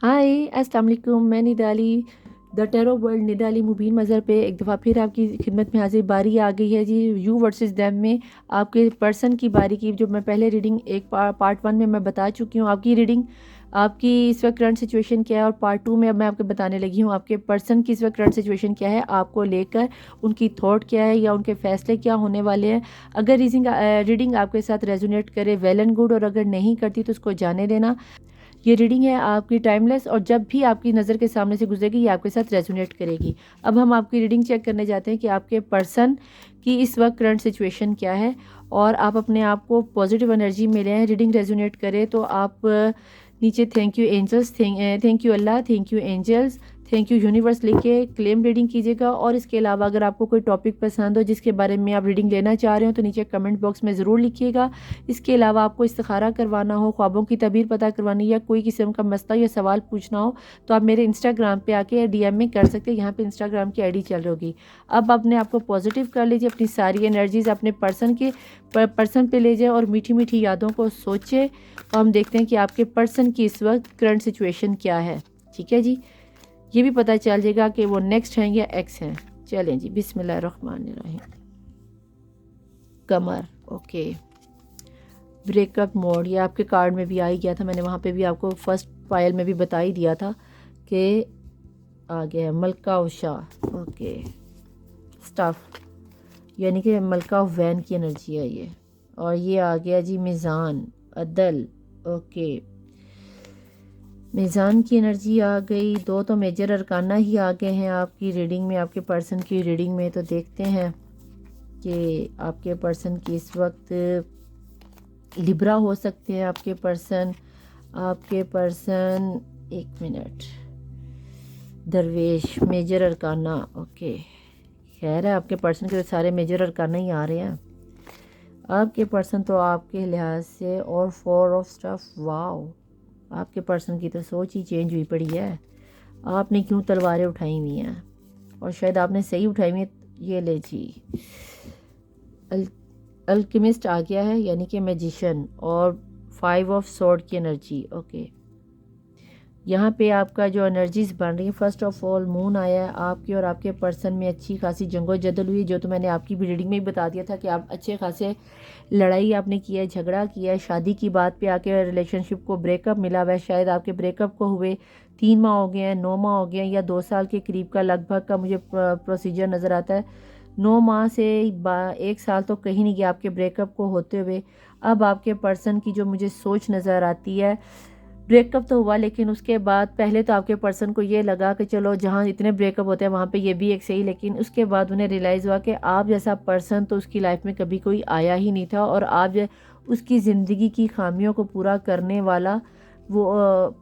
हाय अस्सलाम वालेकुम। मैं निडाली द टेरो वर्ल्ड निडाली मुबीन मज़र पे एक दफ़ा फिर आपकी खिदमत में हाजिर। बारी आ गई है जी यू वर्सेस देम में आपके पर्सन की बारी की। जो मैं पहले रीडिंग एक पार्ट वन में मैं बता चुकी हूँ आपकी रीडिंग, आपकी इस वक्त करंट सिचुएशन क्या है, और पार्ट टू में अब मैं आपको बताने लगी हूँ आपके पर्सन की इस वक्त करंट सिचुएशन क्या है, आपको लेकर उनकी थॉट क्या है या उनके फैसले क्या होने वाले हैं। अगर रीडिंग आपके साथ रेजोनेट करे वेल एंड गुड, और अगर नहीं करती तो उसको जाने देना। ये रीडिंग है आपकी टाइमलेस, और जब भी आपकी नज़र के सामने से गुजरेगी ये आपके साथ रेजोनेट करेगी। अब हम आपकी रीडिंग चेक करने जाते हैं कि आपके पर्सन की इस वक्त करंट सिचुएशन क्या है, और आप अपने आप को पॉजिटिव एनर्जी में लें। रीडिंग रेजोनेट करे तो आप नीचे thank you angels, thank you Allah, thank you angels, thank you universe लिख के क्लेम रीडिंग कीजिएगा। और इसके अलावा अगर आपको कोई टॉपिक पसंद हो जिसके बारे में आप रीडिंग लेना चाह रहे हो तो नीचे कमेंट बॉक्स में ज़रूर लिखिएगा। इसके अलावा आपको इस्तिखारा करवाना हो, ख्वाबों की तबीर पता करवानी, या कोई किस्म का मसला या सवाल पूछना हो तो आप मेरे इंस्टाग्राम पे आके डीएम में कर सकते हैं। यहाँ पे इंस्टाग्राम की आईडी चल रही होगी। अब अपने आप को पॉजिटिव कर लीजिए, अपनी सारी एनर्जीज अपने पर्सन पे ले जाए और मीठी मीठी यादों को सोचे। और हम देखते हैं कि आपके पर्सन की इस वक्त करंट सिचुएशन क्या है। ठीक है जी, ये भी पता चल जाएगा कि वो नेक्स्ट हैं या एक्स हैं। चलें जी, बिस्मिल्लाहिर्रहमानिर्रहीम। कमर, ओके। ब्रेकअप मोड, ये आपके कार्ड में भी आ ही गया था, मैंने वहाँ पे भी आपको फर्स्ट फाइल में भी बता ही दिया था कि आ गया है। मलका उषा, ओके। स्टफ, यानी कि मलका वैन की एनर्जी है ये। और ये आ गया जी मीज़ान, अदल, ओके। मीज़ान की एनर्जी आ गई। दो तो मेजर अरकाना ही आ गए हैं आपकी रीडिंग में, आपके पर्सन की रीडिंग में। तो देखते हैं कि आपके पर्सन की इस वक्त लिब्रा हो सकते हैं आपके पर्सन। एक मिनट, दरवेश, मेजर अरकाना, ओके। खैर है, आपके पर्सन के तो सारे मेजर अरकाना ही आ रहे हैं। आपके पर्सन तो आपके लिहाज से, और फोर ऑफ स्टफ, वाओ। आपके पर्सन की तो सोच ही चेंज हुई पड़ी है। आपने क्यों तलवारें उठाई हुई हैं, और शायद आपने सही उठाई हुई है। ये ले जी, अल्केमिस्ट आ गया है, यानी कि मैजिशियन, और 5 ऑफ स्वॉर्ड की एनर्जी, ओके। यहाँ पे आपका जो एनर्जीज बन रही है, फर्स्ट ऑफ ऑल मून आया है आपके और आपके पर्सन में अच्छी खासी जंगोजदल हुई, जो तो मैंने आपकी भी रीडिंग में ही बता दिया था कि आप अच्छे खासे लड़ाई आपने किया है, झगड़ा किया है। शादी की बात पे आके रिलेशनशिप को ब्रेकअप मिला हुआ है। शायद आपके ब्रेकअप को हुए 3 माह हो गए हैं, 9 माह हो गए हैं, या 2 साल के करीब का लगभग का मुझे प्रोसीजर नज़र आता है। 9 माह से 1 साल तो कहीं नहीं गया आपके ब्रेकअप को होते हुए। अब आपके पर्सन की जो मुझे सोच नज़र आती है, ब्रेकअप तो हुआ लेकिन उसके बाद पहले तो आपके पर्सन को ये लगा कि चलो जहाँ इतने ब्रेकअप होते हैं वहाँ पे ये भी एक सही, लेकिन उसके बाद उन्हें रियलाइज़ हुआ कि आप जैसा पर्सन तो उसकी लाइफ में कभी कोई आया ही नहीं था, और आप उसकी ज़िंदगी की खामियों को पूरा करने वाला वो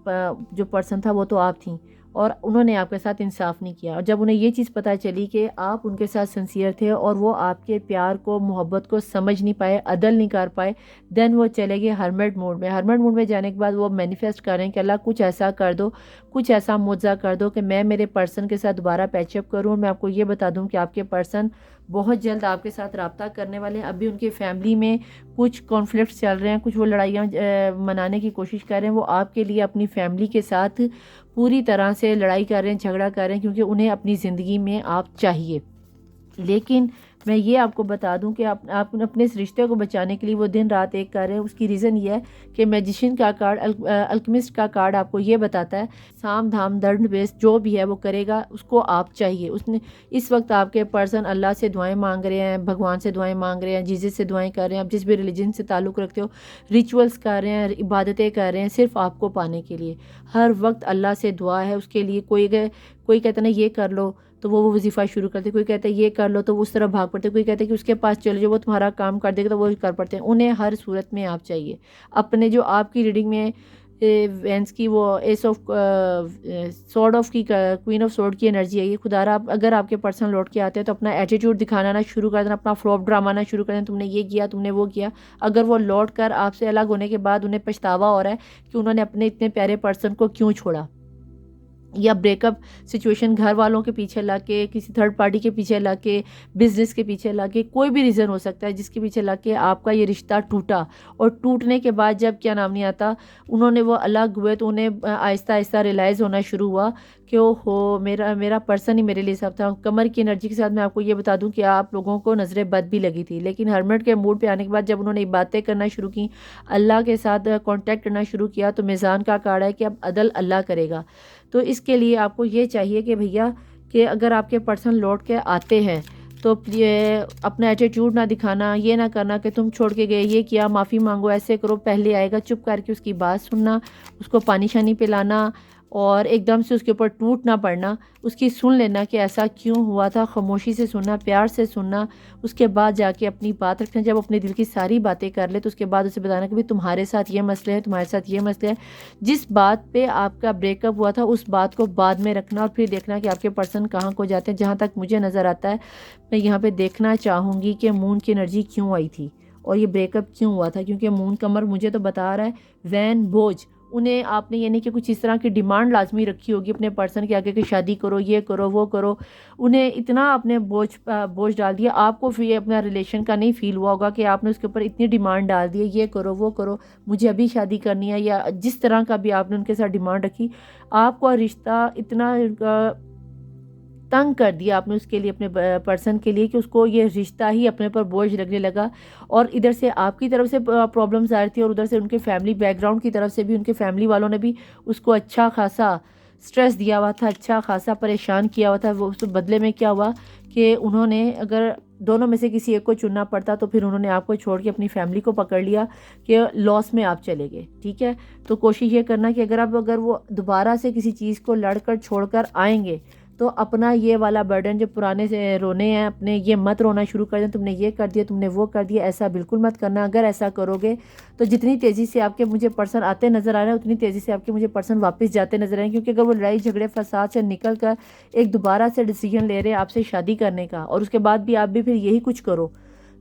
जो पर्सन था वो तो आप थी, और उन्होंने आपके साथ इंसाफ नहीं किया। और जब उन्हें ये चीज़ पता चली कि आप उनके साथ सिंसियर थे और वो आपके प्यार को, मोहब्बत को समझ नहीं पाए, अदल नहीं कर पाए, देन वो चले गए हरमट मोड में। हरमट मोड में जाने के बाद वो मैनिफेस्ट कर रहे हैं कि अल्लाह कुछ ऐसा कर दो, कुछ ऐसा मुआवजा कर दो कि मैं मेरे पर्सन के साथ दोबारा पैचअप करूँ। मैं आपको ये बता दूँ कि आपके पर्सन बहुत जल्द आपके साथ रब्ता करने वाले हैं। अभी उनकी फैमिली में कुछ कॉन्फ्लिक्ट चल रहे हैं, कुछ वो लड़ाइयाँ मनाने की कोशिश कर रहे हैं। वो आपके लिए अपनी फैमिली के साथ पूरी तरह से लड़ाई कर रहे हैं, झगड़ा कर रहे हैं, क्योंकि उन्हें अपनी ज़िंदगी में आप चाहिए। लेकिन मैं ये आपको बता दूं कि आप अपने इस रिश्ते को बचाने के लिए वो दिन रात एक कर रहे हैं। उसकी रीज़न ये है कि मैजिशियन का कार्ड, अल्केमिस्ट का कार्ड आपको ये बताता है साम धाम दंड बेस जो भी है वो करेगा, उसको आप चाहिए। उसने इस वक्त आपके पर्सन अल्लाह से दुआएं मांग रहे हैं, भगवान से दुआएं मांग रहे हैं, जीसस से दुआएं कर रहे हैं, आप जिस भी रिलीजन से ताल्लुक़ रखते हो, रिचुअल्स कर रहे हैं, इबादतें कर रहे हैं, सिर्फ आपको पाने के लिए। हर वक्त अल्लाह से दुआ है उसके लिए। कोई कहता ना ये कर लो तो वो वजीफ़ा शुरू करते, कोई कहता है ये कर लो तो वो उस तरफ भाग पड़ते, कोई कहता है कि उसके पास चले जाओ वो तुम्हारा काम कर देगा, तो वो कर पड़ते हैं। उन्हें हर सूरत में आप चाहिए। अपने जो आपकी रीडिंग में वेंस की वो एस ऑफ सॉर्ड ऑफ की, क्वीन ऑफ सॉर्ड की एनर्जी है ये। खुदारा अगर आपके पर्सन लौट के आते हैं तो अपना एटीट्यूड दिखाना ना शुरू कर देना, अपना फ्लॉप ड्रामा ना शुरू कर देना, तुमने ये किया, तुमने वो किया। अगर वो लौट कर आपसे अलग होने के बाद उन्हें पछतावा हो रहा है कि उन्होंने अपने इतने प्यारे पर्सन को क्यों छोड़ा, या ब्रेकअप सिचुएशन, घर वालों के पीछे लग के, किसी थर्ड पार्टी के पीछे लग के, बिजनेस के पीछे लग के, कोई भी रीज़न हो सकता है जिसके पीछे लग के आपका ये रिश्ता टूटा। और टूटने के बाद जब क्या नाम नहीं आता, उन्होंने वो अलग हुए तो उन्हें आहिस्ता आहिस्ता रियलाइज़ होना शुरू हुआ कि ओहो मेरा मेरा पर्सन ही मेरे लिए सब था। कमर की एनर्जी के साथ मैं आपको ये बता दूं कि आप लोगों को नज़र बद भी लगी थी, लेकिन हरमट के मूड पे आने के बाद जब उन्होंने बातें करना शुरू की, अल्लाह के साथ कांटेक्ट करना शुरू किया, तो मीज़ान का कार्ड है कि अब अदल अल्लाह करेगा। तो इसके लिए आपको ये चाहिए कि भैया कि अगर आपके पर्सन लौट के आते हैं तो अपना एटीट्यूड ना दिखाना, ये ना करना कि तुम छोड़ के गए, ये किया, माफ़ी मांगो, ऐसे करो। पहले आएगा चुप करके उसकी बात सुनना, उसको पानी शानी पिलाना और एकदम से उसके ऊपर टूट ना पड़ना, उसकी सुन लेना कि ऐसा क्यों हुआ था, खामोशी से सुनना, प्यार से सुनना। उसके बाद जाके अपनी बात रखना। जब अपने दिल की सारी बातें कर ले तो उसके बाद उसे बताना कि भाई तुम्हारे साथ ये मसले हैं, तुम्हारे साथ ये मसले हैं। जिस बात पे आपका ब्रेकअप हुआ था उस बात को बाद में रखना और फिर देखना कि आपके पर्सन कहाँ को जाते हैं। जहाँ तक मुझे नज़र आता है, मैं यहाँ पे देखना चाहूँगी कि मून की एनर्जी क्यों आई थी और ये ब्रेकअप क्यों हुआ था, क्योंकि मून कमर मुझे तो बता रहा है वैन बोझ। उन्हें आपने यानी कि कुछ इस तरह की डिमांड लाजमी रखी होगी अपने पर्सन के आगे कि शादी करो, ये करो, वो करो। उन्हें इतना आपने बोझ डाल दिया, आपको फिर अपना रिलेशन का नहीं फील हुआ होगा कि आपने उसके ऊपर इतनी डिमांड डाल दी है, ये करो, वो करो, मुझे अभी शादी करनी है, या जिस तरह का भी आपने उनके साथ डिमांड रखी। आपका रिश्ता इतना तंग कर दिया आपने उसके लिए, अपने पर्सन के लिए, कि उसको ये रिश्ता ही अपने पर बोझ लगने लगा। और इधर से आपकी तरफ से प्रॉब्लम्स आ रही थी और उधर से उनके फैमिली बैकग्राउंड की तरफ से भी, उनके फैमिली वालों ने भी उसको अच्छा खासा स्ट्रेस दिया हुआ था, अच्छा खासा परेशान किया हुआ था। वो उस बदले में क्या हुआ कि उन्होंने, अगर दोनों में से किसी एक को चुनना पड़ता तो फिर उन्होंने आपको छोड़ के अपनी फैमिली को पकड़ लिया कि लॉस में आप चले गए। ठीक है, तो कोशिश ये करना कि अगर वो दोबारा से किसी चीज़ को लड़कर छोड़कर आएंगे तो अपना ये वाला बर्डन जो पुराने से रोने हैं अपने, ये मत रोना शुरू कर दें, तुमने ये कर दिया, तुमने वो कर दिया, ऐसा बिल्कुल मत करना। अगर ऐसा करोगे तो जितनी तेज़ी से आपके मुझे पर्सन आते नज़र आ रहे हैं उतनी तेज़ी से आपके मुझे पर्सन वापस जाते नज़र आ रहे हैं। क्योंकि अगर वो लड़ाई झगड़े फसाद से निकल कर एक दोबारा से डिसीजन ले रहे हैं आपसे शादी करने का, और उसके बाद भी आप भी फिर यही कुछ करो,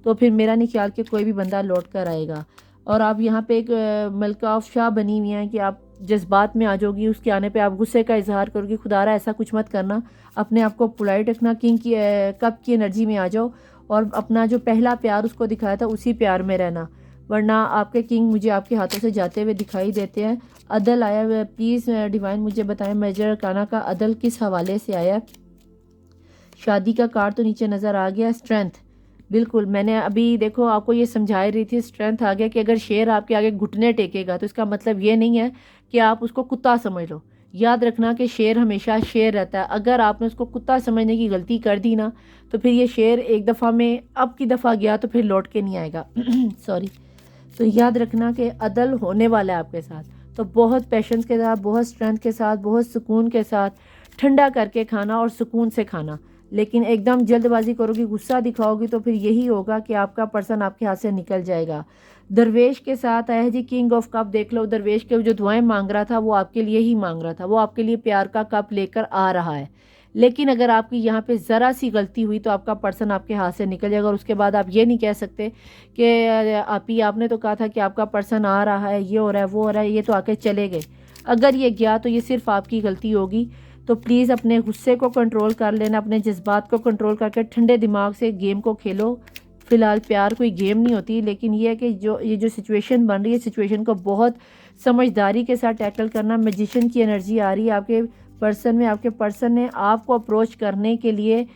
तो फिर मेरा नहीं ख्याल कि कोई भी बंदा लौट कर आएगा। और आप यहाँ पे एक मलका ऑफ शाह बनी हुई हैं कि आप जज्बात में आ जाओगी, उसके आने पे आप गुस्से का इजहार करोगी। खुदारा ऐसा कुछ मत करना, अपने आप को पोलाइट रखना, किंग की कप की एनर्जी में आ जाओ और अपना जो पहला प्यार उसको दिखाया था उसी प्यार में रहना, वरना आपके किंग मुझे आपके हाथों से जाते हुए दिखाई देते हैं। अदल आया हुआ, प्लीज़ डिवाइन मुझे बताएं मेजर काना का अदल किस हवाले से आया। शादी का कार्ड तो नीचे नज़र आ गया। स्ट्रेंथ, बिल्कुल मैंने अभी देखो आपको ये समझा रही थी, स्ट्रेंथ आ गया कि अगर शेर आपके आगे घुटने टेकेगा तो इसका मतलब ये नहीं है कि आप उसको कुत्ता समझ लो। याद रखना कि शेर हमेशा शेर रहता है। अगर आपने उसको कुत्ता समझने की गलती कर दी ना तो फिर ये शेर एक दफ़ा में अब की दफ़ा गया तो फिर लौट के नहीं आएगा। सॉरी। तो याद रखना कि अदल होने वाला है आपके साथ, तो बहुत पेशेंस के साथ, बहुत स्ट्रेंथ के साथ, बहुत सुकून के साथ ठंडा करके खाना और सुकून से खाना। लेकिन एकदम जल्दबाजी करोगी, गुस्सा दिखाओगी तो फिर यही होगा कि आपका पर्सन आपके हाथ से निकल जाएगा। दरवेश के साथ आया है जी किंग ऑफ कप। देख लो दरवेश के जो दुआएं मांग रहा था वो आपके लिए ही मांग रहा था, वो आपके लिए प्यार का कप लेकर आ रहा है। लेकिन अगर आपकी यहाँ पे ज़रा सी गलती हुई तो आपका पर्सन आपके हाथ से निकल जाएगा। और उसके बाद आप ये नहीं कह सकते कि आपने तो कहा था कि आपका पर्सन आ रहा है, ये हो रहा है, वो हो रहा है, ये तो आके चले गए। अगर ये गया तो ये सिर्फ आपकी गलती होगी। तो प्लीज़ अपने गुस्से को कंट्रोल कर लेना, अपने जज्बात को कंट्रोल करके ठंडे दिमाग से गेम को खेलो। फ़िलहाल प्यार कोई गेम नहीं होती, लेकिन ये है कि ये जो सिचुएशन बन रही है, सिचुएशन को बहुत समझदारी के साथ टैकल करना। मैजिशियन की एनर्जी आ रही है आपके पर्सन में। आपके पर्सन ने आपको अप्रोच करने के लिए,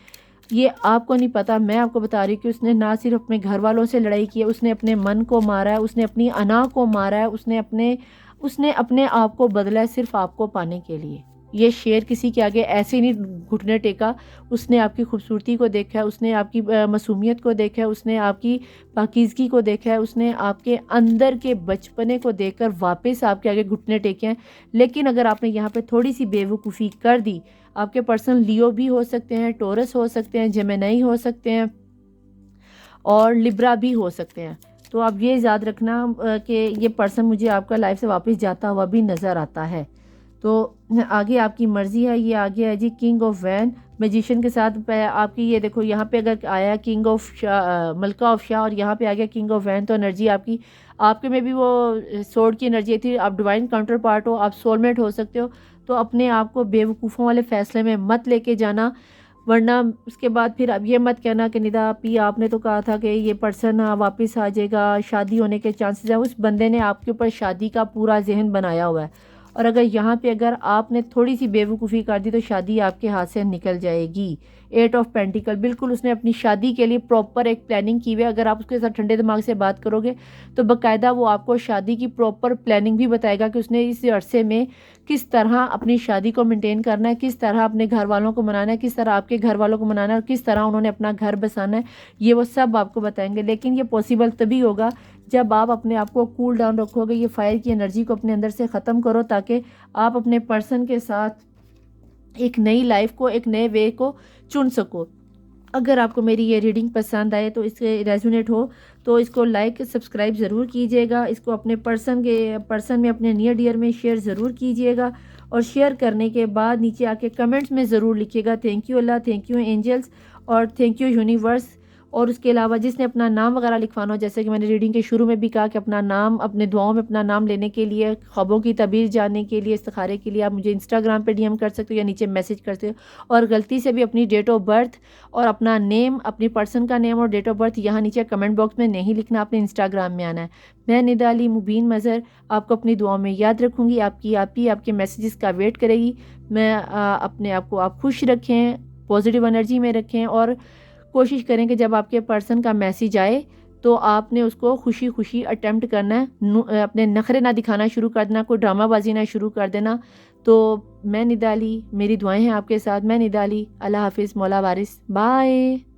ये आपको नहीं पता, मैं आपको बता रही हूँ कि उसने ना सिर्फ अपने घर वालों से लड़ाई की है, उसने अपने मन को मारा है, उसने अपनी अना को मारा है, उसने अपने आप को बदला है सिर्फ आपको पाने के लिए। ये शेर किसी के आगे ऐसे नहीं घुटने टेका। उसने आपकी खूबसूरती को देखा है, उसने आपकी मासूमियत को देखा है, उसने आपकी पाकीज़गी को देखा है, उसने आपके अंदर के बचपने को देखकर वापस आपके आगे घुटने टेके हैं। लेकिन अगर आपने यहाँ पे थोड़ी सी बेवकूफ़ी कर दी, आपके पर्सन लियो भी हो सकते हैं, टोरस हो सकते हैं, जेमिनी हो सकते हैं और लिब्रा भी हो सकते हैं। तो आप ये याद रखना कि ये पर्सन मुझे आपका लाइफ से वापस जाता हुआ भी नज़र आता है। तो आगे आपकी मर्ज़ी है। ये आगे है जी किंग ऑफ वैन मैजिशियन के साथ आपकी, ये देखो यहाँ पे अगर आया किंग ऑफ शाह, मलका ऑफ शाह, और यहाँ पे आ गया किंग ऑफ वैन, तो एनर्जी आपके में भी वो सोर्ड की एनर्जी थी। आप डिवाइन काउंटर पार्ट हो, आप सोलमेट हो सकते हो। तो अपने आप को बेवकूफ़ों वाले फ़ैसले में मत लेके जाना, वरना उसके बाद फिर अब ये मत कहना कि निदा आपी आपने तो कहा था कि ये पर्सन वापस आ जाएगा, शादी होने के चांसेस हैं। उस बंदे ने आपके ऊपर शादी का पूरा जहन बनाया हुआ है, और अगर यहाँ पे अगर आपने थोड़ी सी बेवकूफ़ी कर दी तो शादी आपके हाथ से निकल जाएगी। 8 ऑफ पेंटिकल, बिल्कुल उसने अपनी शादी के लिए प्रॉपर एक प्लानिंग की हुई है। अगर आप उसके साथ ठंडे दिमाग से बात करोगे तो बाकायदा वो आपको शादी की प्रॉपर प्लानिंग भी बताएगा कि उसने इस अरसे में किस तरह अपनी शादी को मेंटेन करना है, किस तरह अपने घर वालों को मनाना है, किस तरह आपके घर वालों को मनाना है, और किस तरह उन्होंने अपना घर बसाना है। ये वो सब आपको बताएंगे। लेकिन ये पॉसिबल तभी होगा जब आप अपने आप को कूल डाउन रखोगे, ये फायर की एनर्जी को अपने अंदर से ख़त्म करो, ताकि आप अपने पर्सन के साथ एक नई लाइफ को, एक नए वे को चुन सको। अगर आपको मेरी ये रीडिंग पसंद आए, तो इससे रेजोनेट हो, तो इसको लाइक सब्सक्राइब ज़रूर कीजिएगा। इसको अपने पर्सन में, अपने नियर डियर में शेयर ज़रूर कीजिएगा, और शेयर करने के बाद नीचे आके कमेंट्स में ज़रूर लिखिएगा thank you Allah, thank you angels, और थैंक यू यूनिवर्स। और उसके अलावा जिसने अपना नाम वगैरह लिखवाना हो, जैसे कि मैंने रीडिंग के शुरू में भी कहा कि अपना नाम, अपने दुआओं में अपना नाम लेने के लिए, ख्वाबों की तबीर जानने के लिए, इस्तिखारे के लिए आप मुझे इंस्टाग्राम पे डीएम कर सकते हो या नीचे मैसेज करते हो। और गलती से भी अपनी डेट ऑफ बर्थ और अपना नेम, अपनी पर्सन का नेम और डेट ऑफ बर्थ यहाँ नीचे कमेंट बॉक्स में नहीं लिखना, अपने इंस्टाग्राम में आना है। मैं निदा अली मुबीन मज़हर आपको अपनी दुआओं में याद रखूँगी। आपके मैसेजेस का वेट करेगी। मैं अपने आप को आप खुश रखें, पॉजिटिव एनर्जी में रखें, और कोशिश करें कि जब आपके पर्सन का मैसेज आए तो आपने उसको खुशी खुशी अटेम्प्ट करना है, अपने नखरे ना दिखाना शुरू कर देना, कोई ड्रामाबाजी ना शुरू कर देना। तो मैं निदा अली, मेरी दुआएं हैं आपके साथ। मैं निदा अली, अल्लाह हाफिज़, मौला वारिस, बाय।